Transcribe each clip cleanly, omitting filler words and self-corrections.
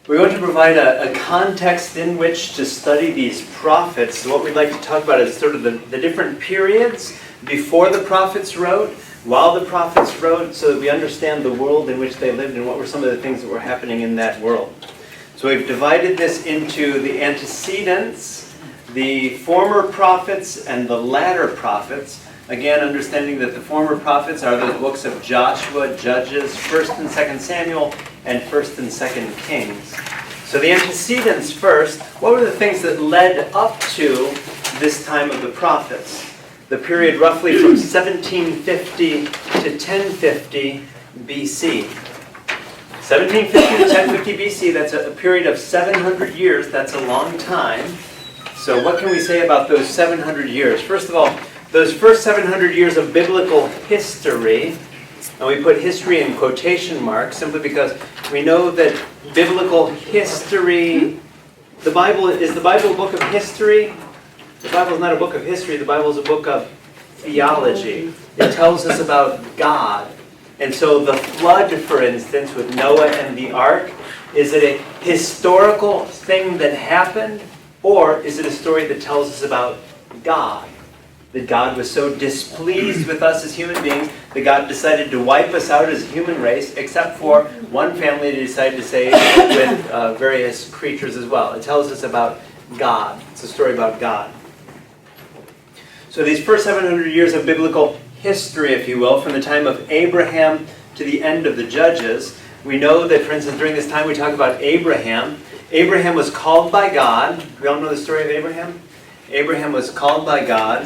We want to provide a context in which to study these prophets. So what we'd like to talk about is sort of the different periods before the prophets wrote, while the prophets wrote, so that we understand the world in which they lived and what were some of the things that were happening in that world. So we've divided this into the antecedents, the former prophets, and the latter prophets. Again, understanding that the former prophets are those books of Joshua, Judges, 1st and 2nd Samuel, and 1st and 2nd Kings. So the antecedents first, what were the things that led up to this time of the prophets? The period roughly from 1750 to 1050 BC. 1750 to 1050 BC, that's a period of 700 years. That's a long time. So what can we say about those 700 years? First of all, those first 700 years of biblical history, and we put history in quotation marks simply because we know that biblical history, is the Bible a book of history? The Bible is not a book of history, the Bible is a book of theology. It tells us about God. And so the flood, for instance, with Noah and the ark, is it a historical thing that happened, or is it a story that tells us about God? That God was so displeased with us as human beings that God decided to wipe us out as a human race, except for one family that he decided to save with various creatures as well. It tells us about God. It's a story about God. So these first 700 years of biblical history, if you will, from the time of Abraham to the end of the Judges, we know that, for instance, during this time we talk about Abraham. Abraham was called by God. We all know the story of Abraham? Abraham was called by God.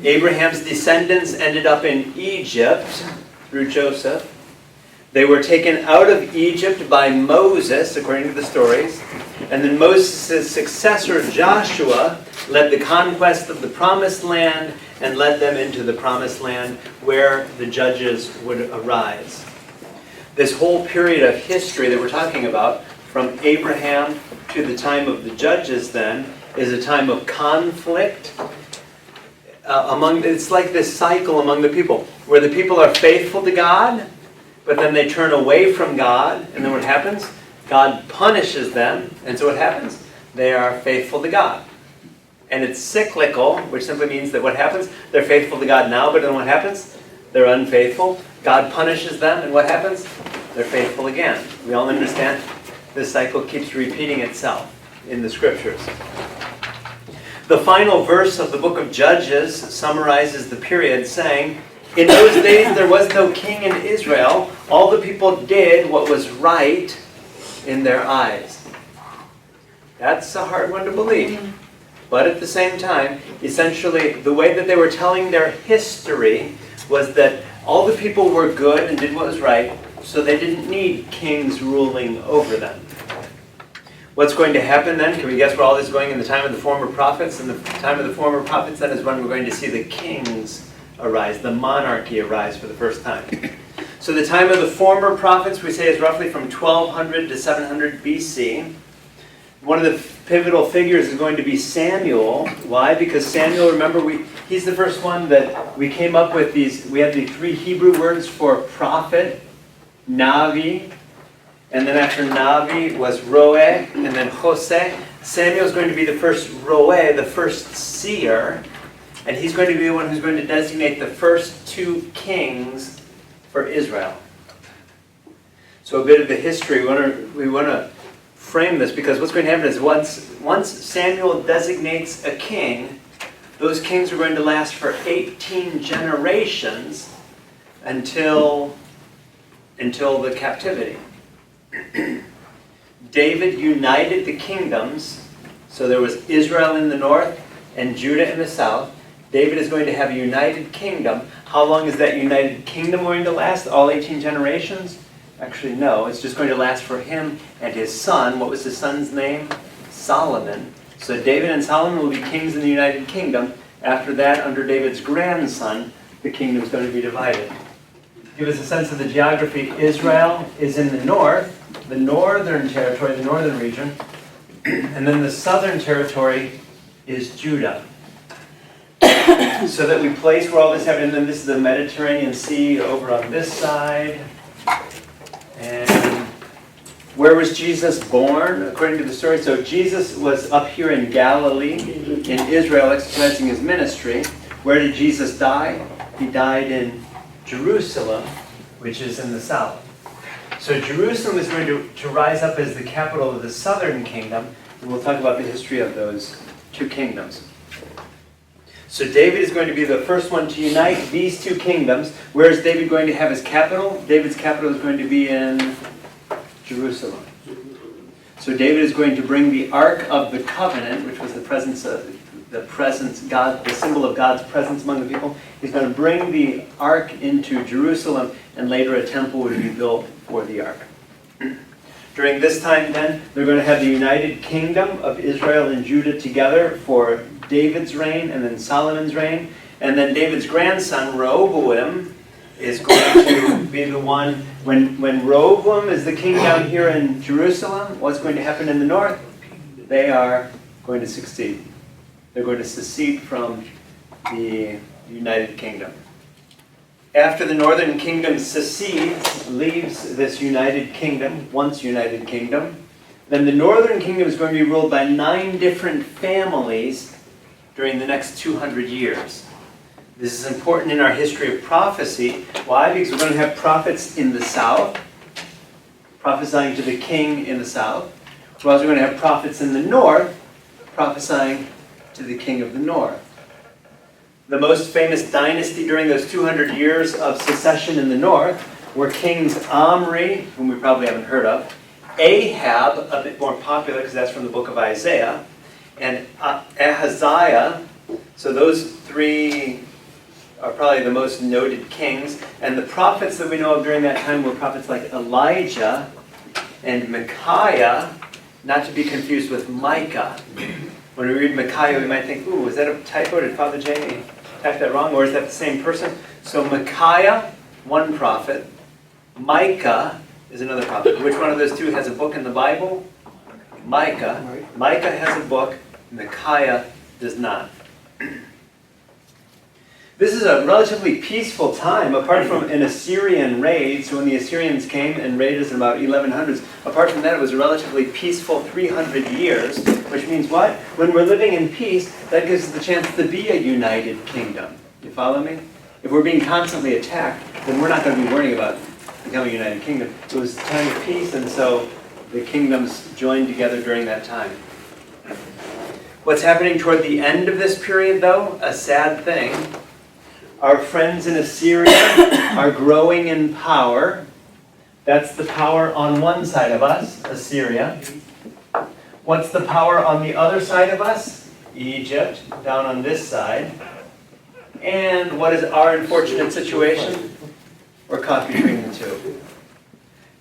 Abraham's descendants ended up in Egypt through Joseph. They were taken out of Egypt by Moses, according to the stories. And then Moses' successor, Joshua, led the conquest of the Promised Land and led them into the Promised Land where the judges would arise. This whole period of history that we're talking about, from Abraham to the time of the judges then, is a time of conflict. It's like this cycle among the people, where the people are faithful to God, but then they turn away from God, and then what happens? God punishes them, and so what happens? They are faithful to God. And it's cyclical, which simply means that what happens? They're faithful to God now, but then what happens? They're unfaithful. God punishes them, and what happens? They're faithful again. We all understand this cycle keeps repeating itself in the scriptures. The final verse of the book of Judges summarizes the period, saying, "In those days there was no king in Israel. All the people did what was right in their eyes." That's a hard one to believe. But at the same time, essentially, the way that they were telling their history was that all the people were good and did what was right, so they didn't need kings ruling over them. What's going to happen then? Can we guess where all this is going in the time of the former prophets? In the time of the former prophets then is when we're going to see the kings arise, the monarchy arise for the first time. So the time of the former prophets we say is roughly from 1200 to 700 BC. One of the pivotal figures is going to be Samuel. Why? Because Samuel, remember, he's the first one that we came up with these. We had the three Hebrew words for prophet, Navi, and then after Navi was Roe, and then Jose. Samuel's going to be the first Roe, the first seer, and he's going to be the one who's going to designate the first two kings for Israel. So a bit of the history, we want to frame this, because what's going to happen is once Samuel designates a king, those kings are going to last for 18 generations until the captivity. David united the kingdoms, so there was Israel in the north and Judah in the south. David is going to have a united kingdom. How long is that united kingdom going to last? All 18 generations? Actually, no. It's just going to last for him and his son. What was his son's name? Solomon. So David and Solomon will be kings in the united kingdom. After that, under David's grandson, the kingdom is going to be divided. Give us a sense of the geography. Israel is in the north, the northern territory, the northern region, and then the southern territory is Judah. So that we place where all this happened, and then this is the Mediterranean Sea over on this side, and Where was Jesus born, according to the story? So Jesus was up here in Galilee, in Israel, exercising his ministry. Where did Jesus die? He died in Jerusalem, which is in the south. So Jerusalem is going to rise up as the capital of the southern kingdom, and we'll talk about the history of those two kingdoms. So David is going to be the first one to unite these two kingdoms. Where is David going to have his capital? David's capital is going to be in Jerusalem. So David is going to bring the Ark of the Covenant, which was the symbol of God's presence among the people. He's going to bring the Ark into Jerusalem, and later a temple would be built for the Ark. During this time then, they're going to have the united kingdom of Israel and Judah together for David's reign and then Solomon's reign. And then David's grandson, Rehoboam, is going to be the one, when Rehoboam is the king down here in Jerusalem, what's going to happen in the north? They are going to succeed. They're going to secede from the united kingdom. After the northern kingdom secedes, leaves this united kingdom, once united kingdom, then the northern kingdom is going to be ruled by 9 different families during the next 200 years. This is important in our history of prophecy. Why? Because we're going to have prophets in the south, prophesying to the king in the south. We're also going to have prophets in the north, prophesying to the king of the north. The most famous dynasty during those 200 years of secession in the north were kings Omri, whom we probably haven't heard of, Ahab, a bit more popular because that's from the book of Isaiah, and Ahaziah. So those 3 are probably the most noted kings. And the prophets that we know of during that time were prophets like Elijah and Micaiah, not to be confused with Micah. When we read Micaiah, we might think, ooh, is that a typo? Did Father Jamie type that wrong? Or is that the same person? So Micaiah, one prophet. Micah is another prophet. Which one of those two has a book in the Bible? Micah. Micah has a book. Micaiah does not. This is a relatively peaceful time, apart from an Assyrian raid. So when the Assyrians came and raided us in about 1100s, apart from that, it was a relatively peaceful 300 years, which means what? When we're living in peace, that gives us the chance to be a united kingdom. You follow me? If we're being constantly attacked, then we're not going to be worrying about becoming a united kingdom. It was a time of peace, and so the kingdoms joined together during that time. What's happening toward the end of this period, though? A sad thing. Our friends in Assyria are growing in power. That's the power on one side of us, Assyria. What's the power on the other side of us? Egypt, down on this side. And what is our unfortunate situation? We're caught between the two.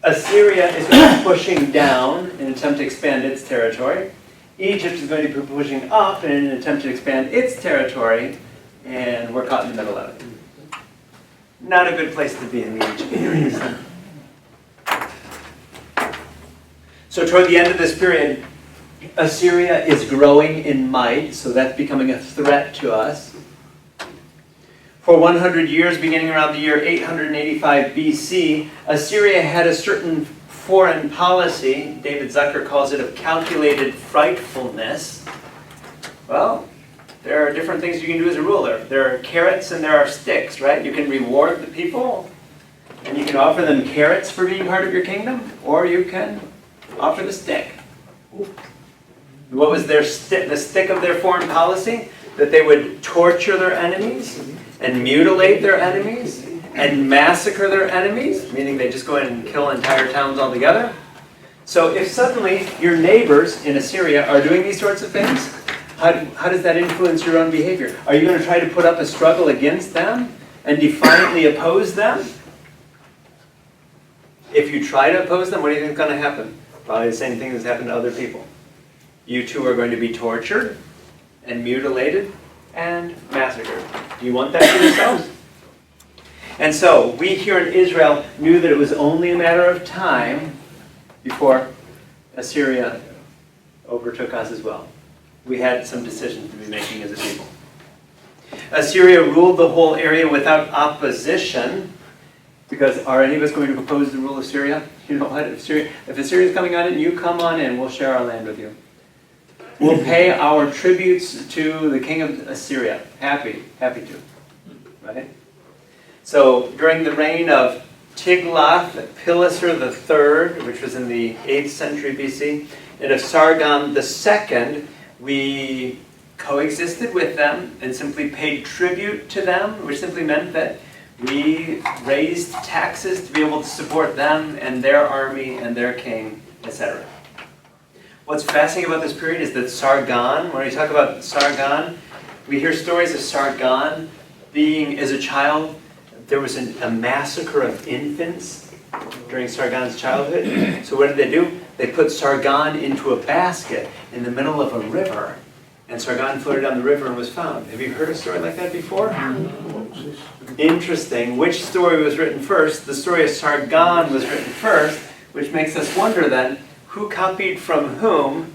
Assyria is going to be pushing down in an attempt to expand its territory. Egypt is going to be pushing up in an attempt to expand its territory. And we're caught in the middle of it. Not a good place to be in the ancient Near East. So toward the end of this period, Assyria is growing in might, so that's becoming a threat to us. For 100 years, beginning around the year 885 BC, Assyria had a certain foreign policy. David Zucker calls it of calculated frightfulness. Well, there are different things you can do as a ruler. There are carrots and there are sticks, right? You can reward the people, and you can offer them carrots for being part of your kingdom, or you can offer the stick. What was the stick of their foreign policy? That they would torture their enemies, and mutilate their enemies, and massacre their enemies, meaning they just go in and kill entire towns altogether. So if suddenly your neighbors in Assyria are doing these sorts of things, how does that influence your own behavior? Are you going to try to put up a struggle against them and defiantly oppose them? If you try to oppose them, what do you think is going to happen? Probably the same thing that's happened to other people. You too are going to be tortured and mutilated and massacred. Do you want that for yourselves? And so, we here in Israel knew that it was only a matter of time before Assyria overtook us as well. We had some decisions to be making as a people. Assyria ruled the whole area without opposition, Because are any of us going to oppose the rule of Syria? You know what? If Assyria is coming on in, you come on in. We'll share our land with you. We'll pay our tributes to the king of Assyria. Happy to. Right? So during the reign of Tiglath-Pileser III, which was in the 8th century BC, and of Sargon II, we coexisted with them and simply paid tribute to them, which simply meant that we raised taxes to be able to support them and their army and their king, etc. What's fascinating about this period is that Sargon, when we talk about Sargon, we hear stories of Sargon being, as a child, there was a massacre of infants during Sargon's childhood. So what did they do? They put Sargon into a basket in the middle of a river, and Sargon floated down the river and was found. Have you heard a story like that before? Interesting. Which story was written first? The story of Sargon was written first, which makes us wonder then, who copied from whom?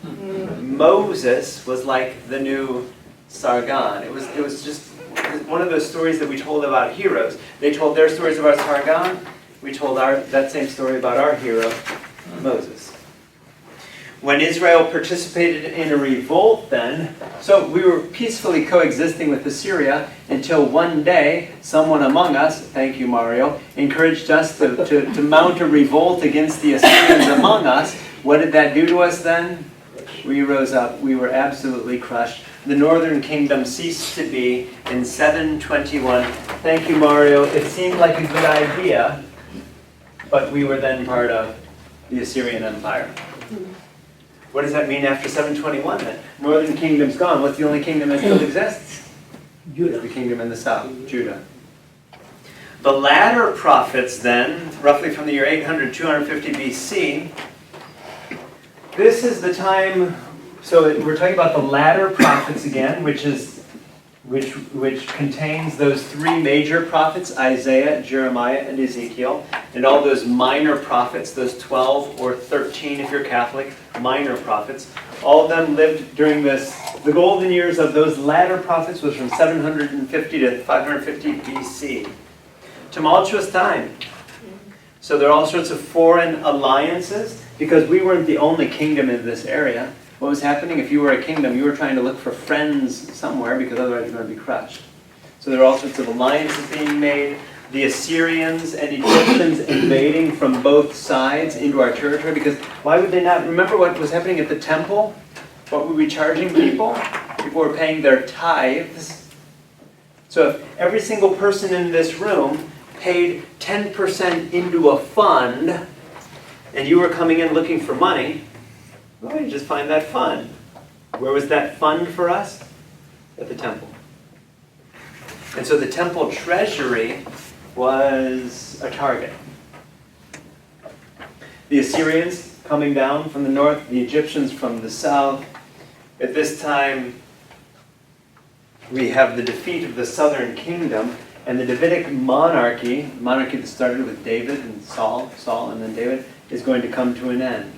Moses was like the new Sargon. It was just one of those stories that we told about heroes. They told their stories about Sargon. We told that same story about our hero, Moses. When Israel participated in a revolt then, so we were peacefully coexisting with Assyria until one day someone among us, thank you Mario, encouraged us to mount a revolt against the Assyrians among us. What did that do to us then? We rose up. We were absolutely crushed. The northern kingdom ceased to be in 721. Thank you, Mario. It seemed like a good idea, but we were then part of the Assyrian Empire. What does that mean after 721 then? Northern kingdom's gone. What's the only kingdom that still exists? Judah. The kingdom in the south, Judah. The latter prophets then, roughly from the year 800, 250 BC, this is the time, so we're talking about the latter prophets again, which contains those three major prophets, Isaiah, Jeremiah, and Ezekiel, and all those minor prophets, those 12 or 13 if you're Catholic, minor prophets. All of them lived during the golden years of those latter prophets was from 750 to 550 BC. Tumultuous time. So there are all sorts of foreign alliances, because we weren't the only kingdom in this area. What was happening? If you were a kingdom, you were trying to look for friends somewhere, because otherwise you're going to be crushed. So there are all sorts of alliances being made. The Assyrians and Egyptians invading from both sides into our territory, because why would they not? Remember what was happening at the temple? What were we charging people? People were paying their tithes. So if every single person in this room paid 10% into a fund, and you were coming in looking for money, well, you just find that fund. Where was that fund for us? At the temple. And so the temple treasury was a target. The Assyrians coming down from the north, the Egyptians from the south. At this time, we have the defeat of the southern kingdom, and the Davidic monarchy that started with David and Saul and then David, is going to come to an end.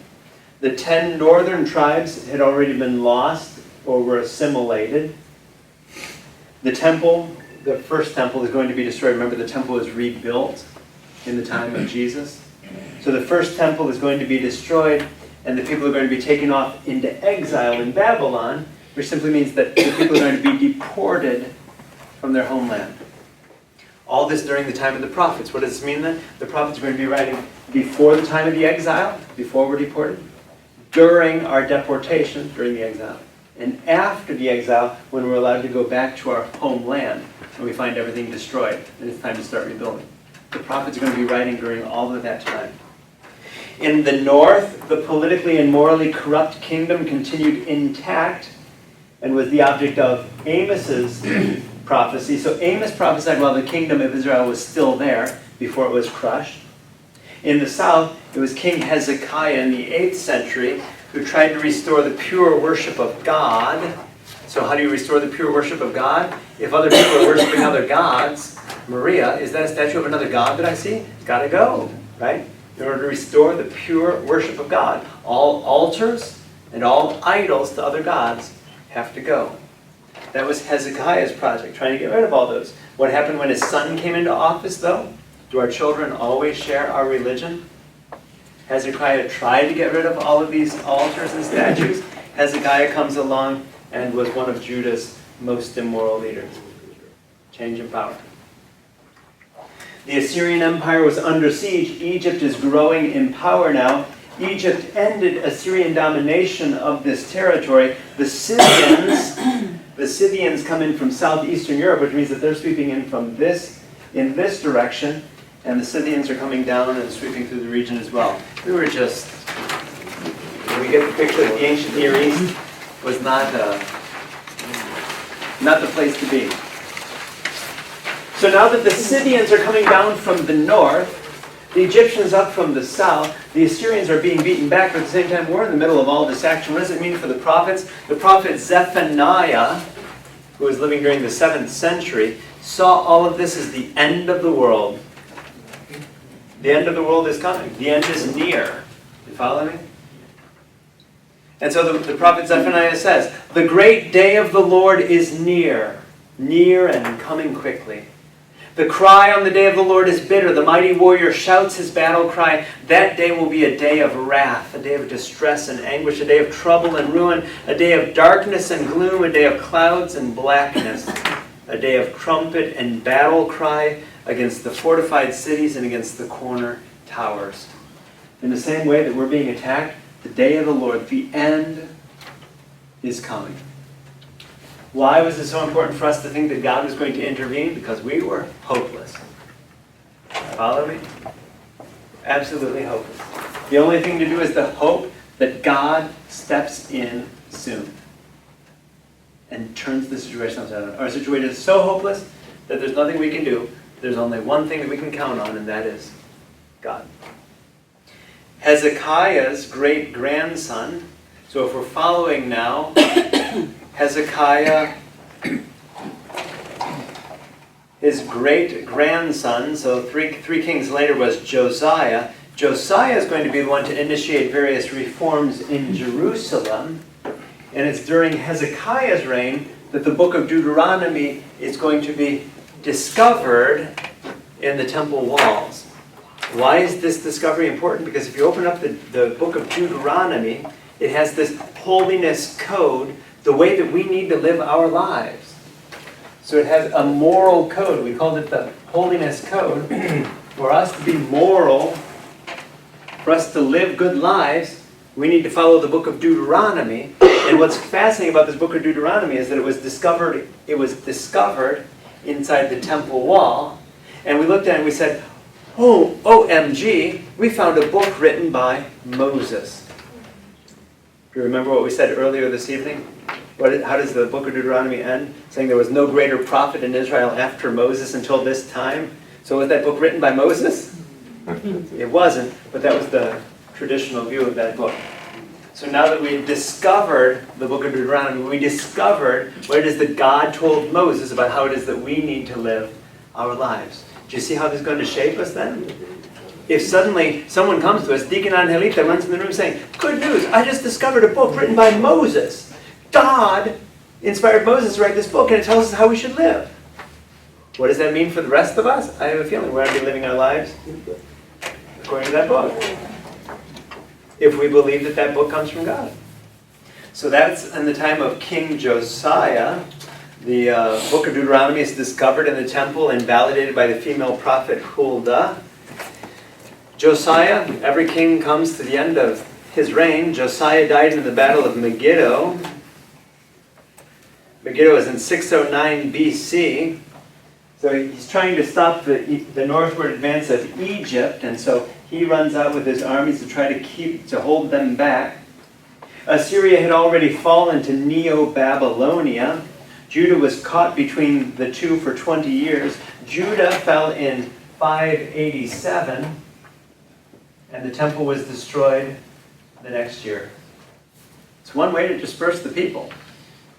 The 10 northern tribes had already been lost or were assimilated. The temple, the first temple, is going to be destroyed. Remember, the temple was rebuilt in the time of Jesus. So the first temple is going to be destroyed, and the people are going to be taken off into exile in Babylon, which simply means that the people are going to be deported from their homeland. All this during the time of the prophets. What does this mean then? The prophets are going to be writing before the time of the exile, before we're deported, during our deportation, during the exile, and after the exile, when we're allowed to go back to our homeland, and we find everything destroyed, and it's time to start rebuilding. The prophets are going to be writing during all of that time. In the north, the politically and morally corrupt kingdom continued intact and was the object of Amos's prophecy. So Amos prophesied while the kingdom of Israel was still there before it was crushed. In the south, it was King Hezekiah in the 8th century who tried to restore the pure worship of God. So how do you restore the pure worship of God? If other people are worshiping other gods, Maria, is that a statue of another god that I see? It's got to go, right? In order to restore the pure worship of God. All altars and all idols to other gods have to go. That was Hezekiah's project, trying to get rid of all those. What happened when his son came into office, though? Do our children always share our religion? Hezekiah tried to get rid of all of these altars and statues. Hezekiah comes along and was one of Judah's most immoral leaders. Change in power. The Assyrian Empire was under siege. Egypt is growing in power now. Egypt ended Assyrian domination of this territory. The Scythians come in from southeastern Europe, which means that they're sweeping in from this direction, and the Scythians are coming down and sweeping through the region as well. We get the picture that the ancient Near East was not the place to be. So now that the Scythians are coming down from the north, the Egyptians up from the south, the Assyrians are being beaten back, but at the same time we're in the middle of all this action. What does it mean for the prophets? The prophet Zephaniah, who was living during the 7th century, saw all of this as the end of the world. The end of the world is coming. The end is near. You follow me? And so the prophet Zephaniah says, "The great day of the Lord is near, near and coming quickly. The cry on the day of the Lord is bitter. The mighty warrior shouts his battle cry. That day will be a day of wrath, a day of distress and anguish, a day of trouble and ruin, a day of darkness and gloom, a day of clouds and blackness, a day of trumpet and battle cry against the fortified cities and against the corner towers." In the same way that we're being attacked, the day of the Lord, the end, is coming. Why was it so important for us to think that God was going to intervene? Because we were hopeless. Follow me? Absolutely hopeless. The only thing to do is to hope that God steps in soon and turns the situation upside down. Our situation is so hopeless that there's nothing we can do. There's only one thing that we can count on, and that is God. Hezekiah's great-grandson, so if we're following now, Hezekiah, his great-grandson, so three kings later, was Josiah. Josiah is going to be the one to initiate various reforms in Jerusalem, and it's during Hezekiah's reign that the book of Deuteronomy is going to be discovered in the temple walls. Why is this discovery important? Because if you open up the book of Deuteronomy, it has this holiness code, the way that we need to live our lives. So it has a moral code. We called it the holiness code. For us to be moral, for us to live good lives, we need to follow the book of Deuteronomy. And what's fascinating about this book of Deuteronomy is that it was discovered inside the temple wall. And we looked at it and we said, "Oh, OMG, we found a book written by Moses." Do you remember what we said earlier this evening? How does the book of Deuteronomy end? Saying there was no greater prophet in Israel after Moses until this time. So was that book written by Moses? It wasn't, but that was the traditional view of that book. So now that we've discovered the book of Deuteronomy, we discovered what it is that God told Moses about how it is that we need to live our lives. Do you see how this is going to shape us then? If suddenly someone comes to us, Deacon Angelita runs in the room saying, "Good news, I just discovered a book written by Moses. God inspired Moses to write this book, and it tells us how we should live." What does that mean for the rest of us? I have a feeling we're going to be living our lives according to that book, if we believe that that book comes from God. So that's in the time of King Josiah. The book of Deuteronomy is discovered in the temple and validated by the female prophet Huldah. Josiah, every king comes to the end of his reign. Josiah died in the battle of Megiddo. Megiddo is in 609 BC. So he's trying to stop the northward advance of Egypt, and so he runs out with his armies to try to hold them back. Assyria had already fallen to Neo-Babylonia. Judah was caught between the two for 20 years. Judah fell in 587, and the temple was destroyed the next year. It's one way to disperse the people.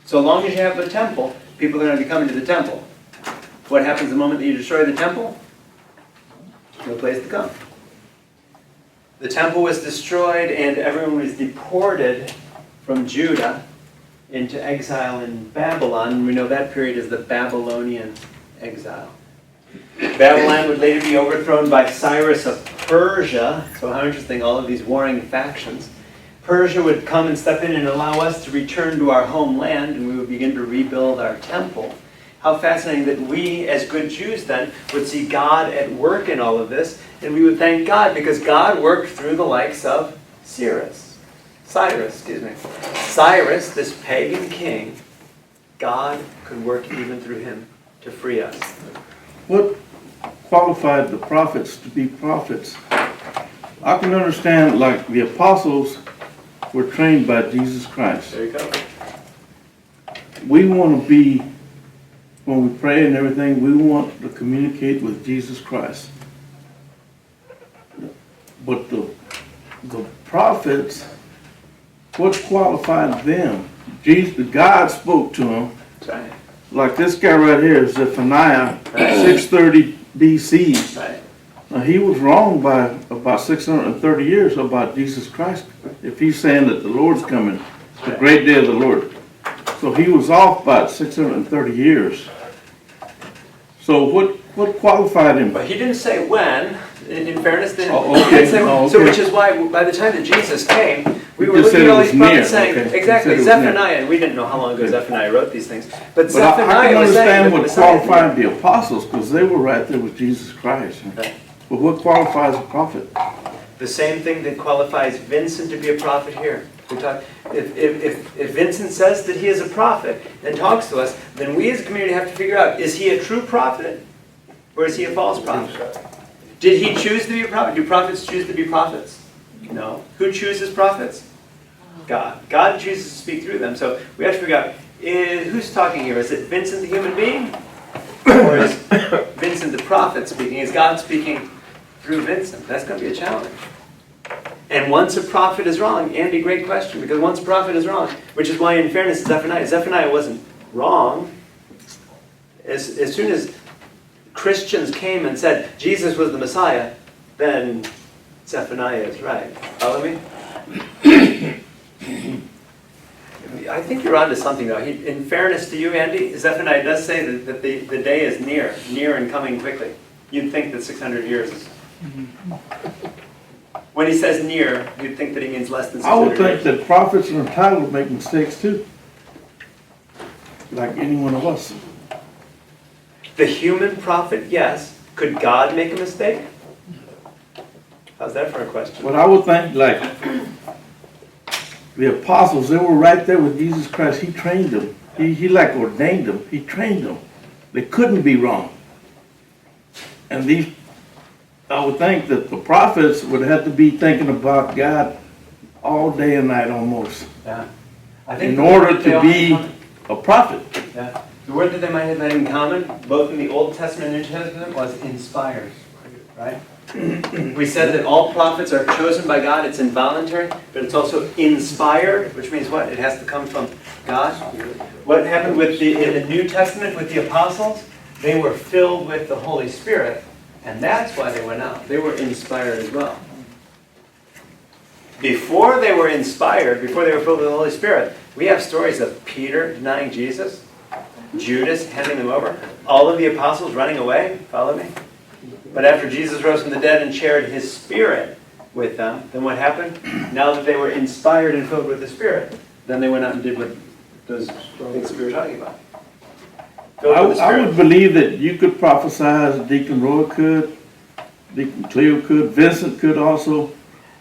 So long as you have a temple, people are going to be coming to the temple. What happens the moment that you destroy the temple? No place to come. The temple was destroyed and everyone was deported from Judah into exile in Babylon. We know that period is the Babylonian exile. Babylon would later be overthrown by Cyrus of Persia. So how interesting, all of these warring factions. Persia would come and step in and allow us to return to our homeland, and we would begin to rebuild our temple. How fascinating that we, as good Jews then, would see God at work in all of this, and we would thank God because God worked through the likes of Cyrus, this pagan king. God could work even through him to free us. What qualified the prophets to be prophets? I can understand, like, the apostles were trained by Jesus Christ. There you go. We want to be, when we pray and everything, we want to communicate with Jesus Christ. But the prophets, what qualified them? God spoke to them. That's right. Like this guy right here, Zephaniah, 630 BC. Right. Now, he was wrong by about 630 years about Jesus Christ. If he's saying that the Lord's coming, the great day of the Lord. So he was off by 630 years. So what qualified him? But he didn't say when. In fairness, didn't. Oh, okay. He didn't say when. Oh, okay. So which is why by the time that Jesus came, we were just looking said at all it these was prophets near. saying, Okay. exactly, He said it was Zephaniah, and we didn't know how long ago Zephaniah wrote these things. But But Zephaniah I can was saying understand that what Messiah- qualified the apostles, because they were right there with Jesus Christ. Right. But what qualifies a prophet? The same thing that qualifies Vincent to be a prophet here. We talk, if Vincent says that he is a prophet and talks to us, then we as a community have to figure out, is he a true prophet or is he a false prophet? Did he choose to be a prophet? Do prophets choose to be prophets? No. Who chooses prophets? God. God chooses to speak through them. So we have to figure out, who's talking here? Is it Vincent the human being? Or is Vincent the prophet speaking? Is God speaking through Vincent? That's going to be a challenge. And once a prophet is wrong, Andy, great question, because once a prophet is wrong, which is why in fairness to Zephaniah wasn't wrong. As soon as Christians came and said Jesus was the Messiah, then Zephaniah is right. Follow me? I think you're onto something though. In fairness to you, Andy, Zephaniah does say that the day is near and coming quickly. You'd think that 600 years is... When he says near, you'd think that he means less than 600 I would think years. that prophets are entitled to make mistakes too. Like any one of us. The human prophet, yes. Could God make a mistake? How's that for a question? But I would think, like, the apostles, they were right there with Jesus Christ. He trained them. He like ordained them. He trained them. They couldn't be wrong. And I would think that the prophets would have to be thinking about God all day and night almost. Yeah. In order to be a prophet. Yeah. The word that they might have had in common, both in the Old Testament and New Testament, was inspired. Right? We said that all prophets are chosen by God. It's involuntary, but it's also inspired, which means what? It has to come from God. What happened in the New Testament with the apostles? They were filled with the Holy Spirit, and that's why they went out. They were inspired as well. Before they were inspired, before they were filled with the Holy Spirit, we have stories of Peter denying Jesus, Judas handing them over, all of the apostles running away. Follow me? But after Jesus rose from the dead and shared his Spirit with them, then what happened? Now that they were inspired and filled with the Spirit, then they went out and did what those things that we were talking about. I would believe that you could prophesy as Deacon Roy could, Deacon Cleo could, Vincent could also.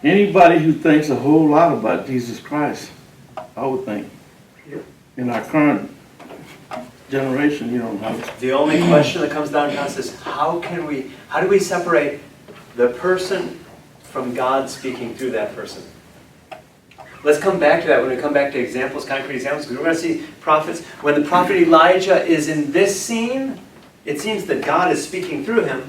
Anybody who thinks a whole lot about Jesus Christ, I would think. In our current generation, you don't have. The only question that comes down to us is how do we separate the person from God speaking through that person? Let's come back to that when we come back to examples, concrete examples, because we're going to see prophets. When the prophet Elijah is in this scene, it seems that God is speaking through him.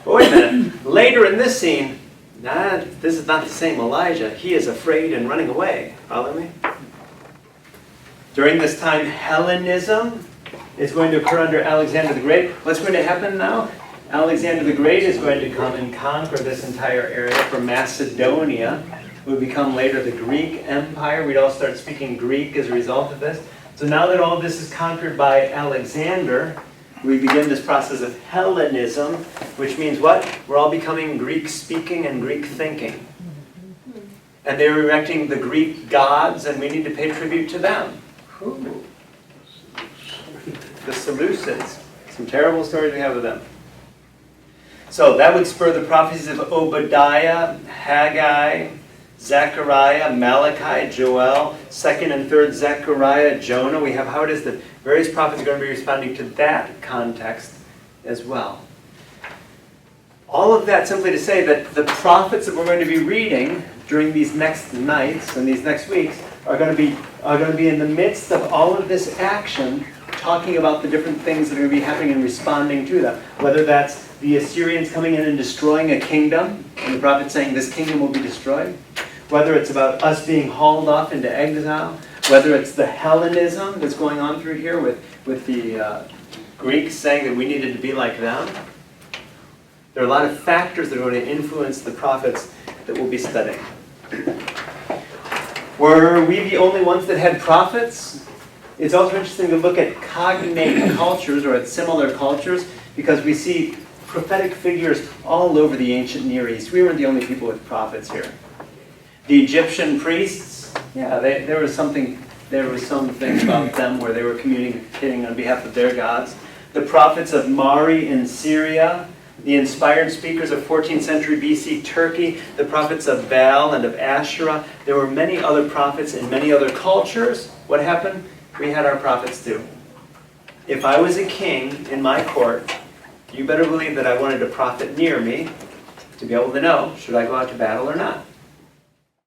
But wait a minute, later in this scene, this is not the same Elijah. He is afraid and running away. Follow me? During this time, Hellenism is going to occur under Alexander the Great. What's going to happen now? Alexander the Great is going to come and conquer this entire area from Macedonia. It would become later the Greek Empire. We'd all start speaking Greek as a result of this. So now that all of this is conquered by Alexander, we begin this process of Hellenism, which means what? We're all becoming Greek-speaking and Greek-thinking. And they're erecting the Greek gods, and we need to pay tribute to them. Ooh. The Seleucids. Some terrible stories we have with them. So that would spur the prophecies of Obadiah, Haggai, Zechariah, Malachi, Joel, 2nd and 3rd Zechariah, Jonah. We have how it is that various prophets are going to be responding to that context as well. All of that simply to say that the prophets that we're going to be reading during these next nights and these next weeks are going to be in the midst of all of this action, talking about the different things that are going to be happening and responding to them. Whether that's the Assyrians coming in and destroying a kingdom, and the prophet saying this kingdom will be destroyed. Whether it's about us being hauled off into exile. Whether it's the Hellenism that's going on through here with the Greeks saying that we needed to be like them. There are a lot of factors that are going to influence the prophets that we'll be studying. Were we the only ones that had prophets? It's also interesting to look at cognate cultures or at similar cultures because we see prophetic figures all over the ancient Near East. We weren't the only people with prophets here. The Egyptian priests, yeah, there was something about them where they were communicating on behalf of their gods. The prophets of Mari in Syria, the inspired speakers of 14th century BC Turkey, the prophets of Baal and of Asherah. There were many other prophets in many other cultures. What happened? We had our prophets too. If I was a king in my court, you better believe that I wanted a prophet near me to be able to know, should I go out to battle or not?